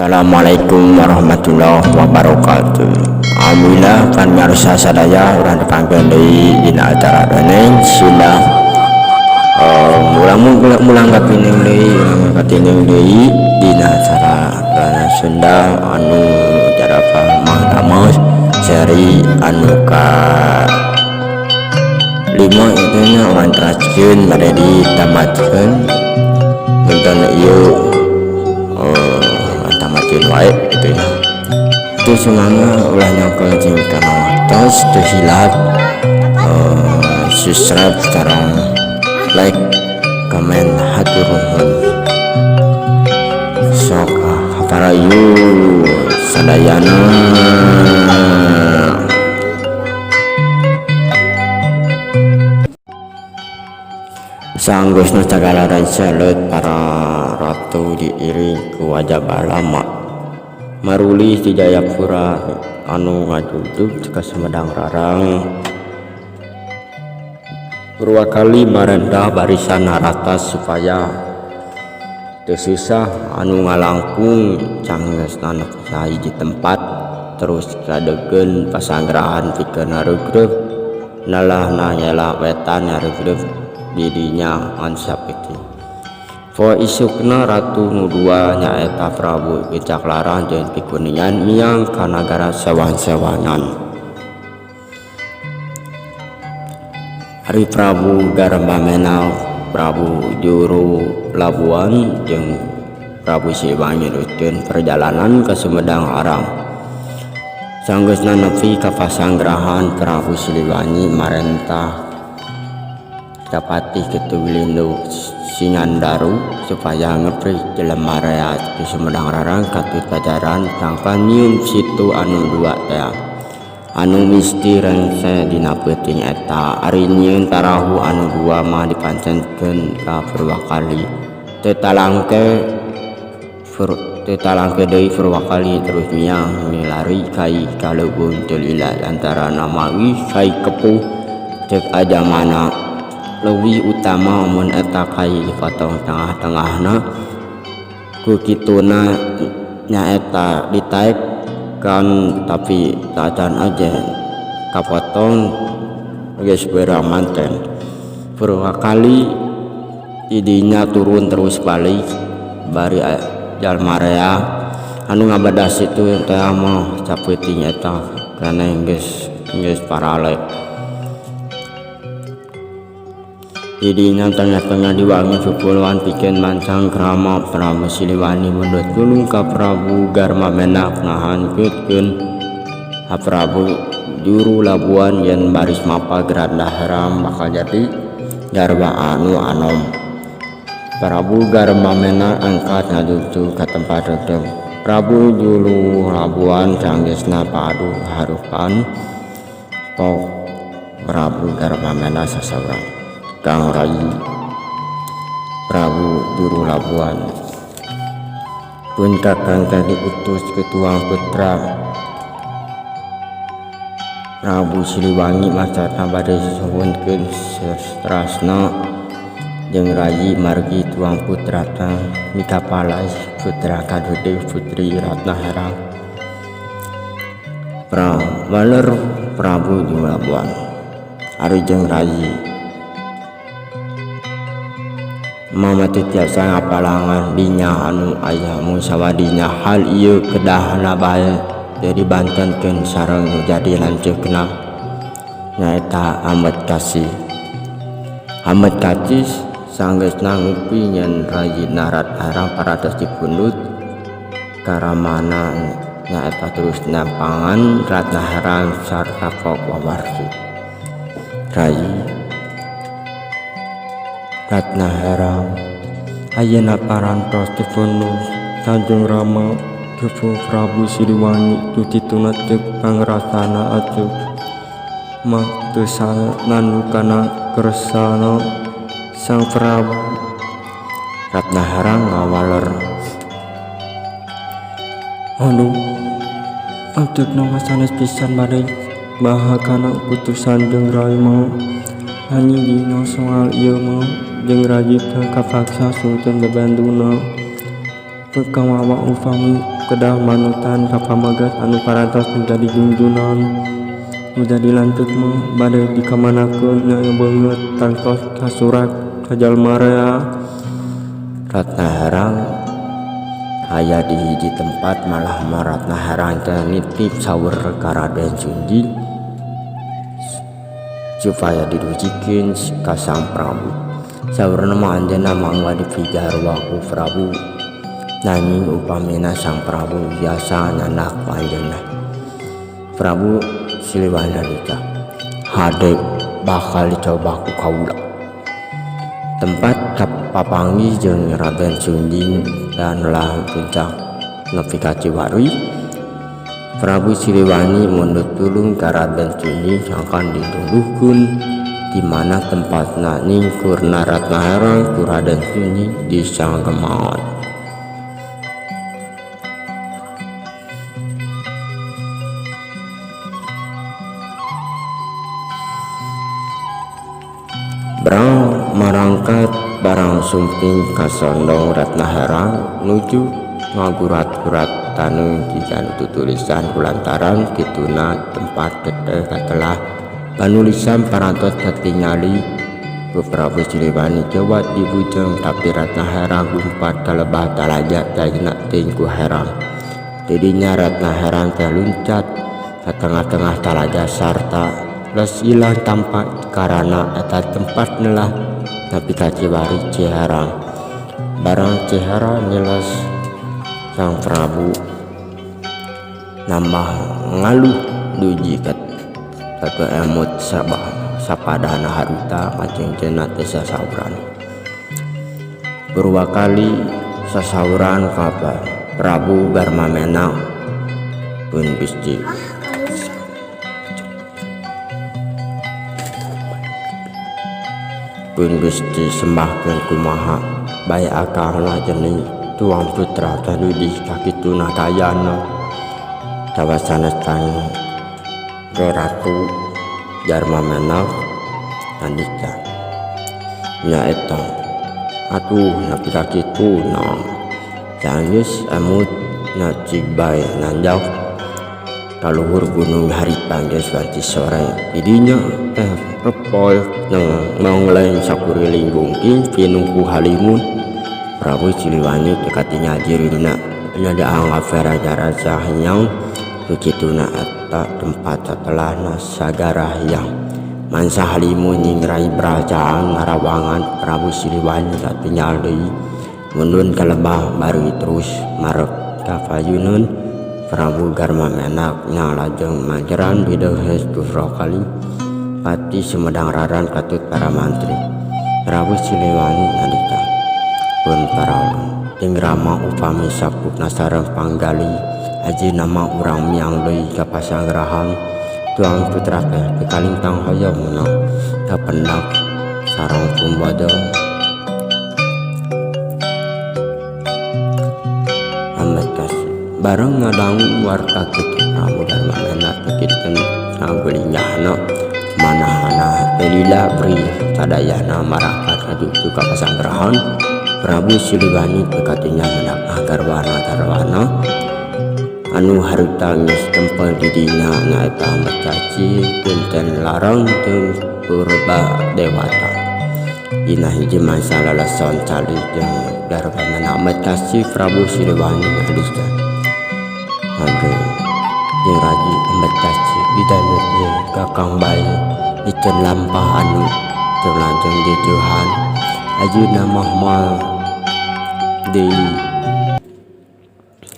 Assalamualaikum warahmatullahi wabarakatuh. Alhamdulillah kan ngarsa sadaya urang dipangkeun deui dina acara dongeng sila mulang kapining deui dina acara dongeng Sunda anu jarapan Mang seri anu ka 5 itu nya urang teraskeun bade ditamatkeun nonton ieu tamatin wae gitu ya. Itu semuanya ulah nyangkul cinta tos tuh hilap subscribe sekarang like komen hatur nuhun sok haparayu sadayana sanggusna segala raja leut para ratu diiring ku wajah balama maruli di Jayapura anu ngajujug ka Sumedang Rarang Purwakali marendah barisan narata supaya teu susah anu ngalangkung canggesna nepi di tempat terus kadegeun pasanggrahan pikeun haregreup nalahna nyela wetan haregreup didinya ngan sapiti po isukna ratu nudua nyaeta Prabu Gecaklarang jeung Pikuningan miang ka nagara sewan-sewanan. Hari Prabu Garmamena Prabu Juru Labuan jeung Prabu Siliwangi nurutkeun perjalanan ke Sumedang Arang. Sanggeusna nepi ka pasanggrahan Prabu Siliwangi marentah kapatih kitu Wilindu Singandaru supaya ngepri jelema rea di Sumedang Rarang katut pajaran sangka nyieun situ anu dua teh anu misti rengse dina peuting eta ari nyieun tarahu anu dua mah dipancenkeun ka Purwakali teu talangke deui Purwakali terus miang milari kai kaleubeung teu lila antara nama wi kai kepuh ceuk aja mana leuwih utama mun eta kai dipotong tengah-tengahna ku kituna nyaeta ditaek kan tapi tacan aja kapotong geus beurang manten Purwakali idinya turun terus balik bari jalma rea anu ngabadas itu teh mah capeuting eta kana geus parale idinya tengah-tengah diwangi kepulauan pikeun mancang krama Prabu Siliwangi mundut gunung ka Prabu Garmamena ngahankeutkeun ha Prabu Juru Labuan yen baris mapa geranda haram bakal jadi garwa anu anom. Prabu Garmamena angkat ngajuju ka tempat redeg Prabu Juru Labuan canggesna padu harupan pok Prabu Garmamena sasaurang Kang Rai Prabu Juru Labuan pun kakang tadi utus ketua putra Prabu Siliwangi macarna bade suhunkeun sestrasna jeung Rayi margi tuang putra tang mikapalai putra kadude putri Ratna Herang Waler Prabu Juru Labuan ari jeung Rayi mama tiasa ngapalangan dinya anu aya musawadinya hal ieu kedahna bae jadi bantenkeun sareng nu jadi lanceukna nyaeta Ahmad Kasih sanggeusna ngupi nyen Rayi Narat Harang paratos dipundhut karamana nyaeta terus nampangan Ratna Harang sarta Pok Wawarsi Rayi Ratna Herang ayeuna parantos dipundhut Kanjeng Rama kepu Prabu Siliwangi tutituna ceuk pangrasana aceuk mak teu sananu kana kersana Sang Prabu. Ratna Herang ngawaler aduh anteukna sanes pisan bade bahakana putusan jeung Rai mau ani dina soal ieu mah jeung Rajita kapaksa sultan bebanduna Pekawawa upami kedah manutan kapamagat anu parantos menjadi junjunan menjadi lanjut mah badai dikamanakeun nya beungeut tantos kasurat ka jalma rea. Ratna Herang aya di hiji tempat malah Ratna Herang teh nitip sawer ka Raden Sunji supaya dirujikeun ka Sang Prabu. Saurna mah anjeunna mangga dipijarwa ku Prabu, nanging upamina Sang Prabu biasa nyandak ku anjeunna. Prabu Siliwangi nalika hade bakal dicoba ku kaula. Tempat kapapanggih jeung Raden Sunji dan lah puncak nepi ka Cibarui. Prabu Siliwangi mundut tulung ka Raden Sunji akan dituluhkeun di mana tempatna ningkurna Ratna Herang ku Raden Sunji di Sanggeman. Brang marangkat barang sumping kasondong Ratna Herang nuju ngagurat-gurat tanu kijan tutulisan kulantaran kituna tempat teteh katelah panulisan parantos katingali ku Prabu Siliwangi coba dibujeng tapi Ratna Herang gumpat kalebah talaja tajna ting ku Herang. Didinya Ratna Herang teh luncat ka tengah-tengah talaja sarta les ilang tampak karana eta tempat nelah tapi ka Cibarui Ciherang. Barang Ciherang nyeles Sang Prabu nambah ngaluh duji kata emot sapadana haruta macengkeuna teh sasauran. Purwa kali sasauran ka Prabu Garmamena pun Gusti sembahkeun kumaha bae akangna jeung tuang putra tanu di kakituna kayana tawasanestan Ratu Garmamena andika nya eta atuh napi kakituna geus emut na cig bae nanjak kaluhur gunung Haripang geus wanci sore. Didinya repol nongleng sakuriling bungking pinungku halimun. Prabu Siliwangi dekatinya jirina nya daanggap raja-raja yang bekituna eta tempat setelahna sagara yang mansa halimun nyingrai berajaan ngarawangan Prabu Siliwangi katingal deui mundun ka lebah bari terus marek ka payuneun Prabu Garmamena nya lajeng majeran bidehes dufro kali pati Sumedang Raran katut para mantri. Prabu Siliwangi nalika pun parawan jeung Rama upami sapukna sareng panggali aji nama urang miang deui ka pasanggarahan tuang putra teh pikalintang hoyong meunang ka pendak sareng pumbada amet kasih bareng ngadangu warta kitu Prabu Garmamena tekitkeun sanggeulinyahna manahana pelila beri sadayana marakat kadutu ka pasanggarahan. Prabu Siliwangi tekatinya mendak garwana anu haruta geus tempel didinya nyaeta Mercaci punten larang jeung purba dewata. Dina hiji masa lalason cali jeung Garmamena Mercaci Prabu Siliwangi ngalika angge jeung raji Mercaci didanut jeung kakang bae diceun lampah anu teu lanjeng dijuhan ajeuna mahmal deui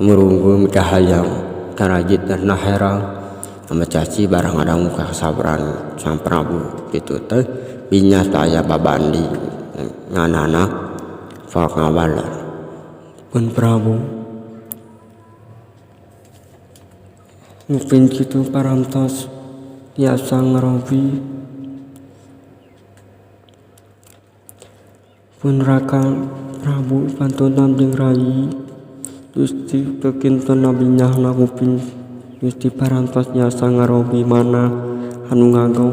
murunggung kahayang karajit Ratna Herang Mercaci barang ngadangu kasabaran Sang Prabu kitu teh binya aya babandi nganana fak ngawala pun Prabu ngupin kitu parantos tiasa ngarobi pun Raka Prabu pantunan jeung rai Gusti kekinten nabinyahna ngupin Gusti parantos tiasa ngarobi mana anu ngagaw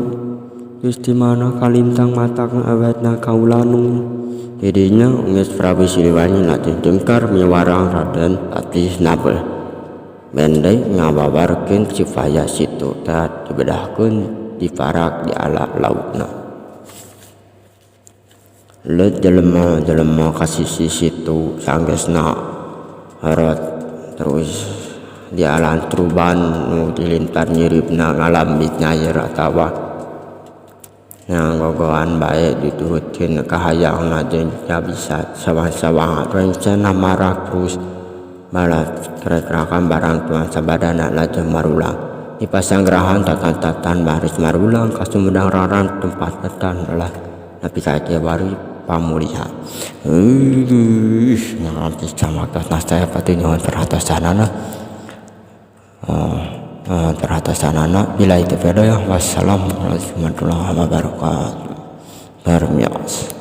Gusti mana kalintang mata awetna kaula nu Jadinya Unges Prabu Siliwangi lajeng jengkar miwarang Raden Patih Nabel. Bendai ngababarkeun supaya situ teh dibedahkeun diparak di ala lautna. Leut jelema-jelema kasisi situ sanggeusna harot terus di alan truban nu dilintar nyiripna ngalambit nyair atawa yang gogoan baik diturutkeun kahayangna jeung bisa sawang-sawang rencana marak terus balat kerek-kerakan barang tuan sabadana lajeng marulang dipasanggrahan tatan-tatan baris marulang ka Sumedang Raran tempat tetan lah tapi saja baru pamulihan nanti sama tas saya pati nyuhun perhatosanana terhatasanana bila itu ya wassalamualaikum warahmatullahi wabarakatuh. Barmias.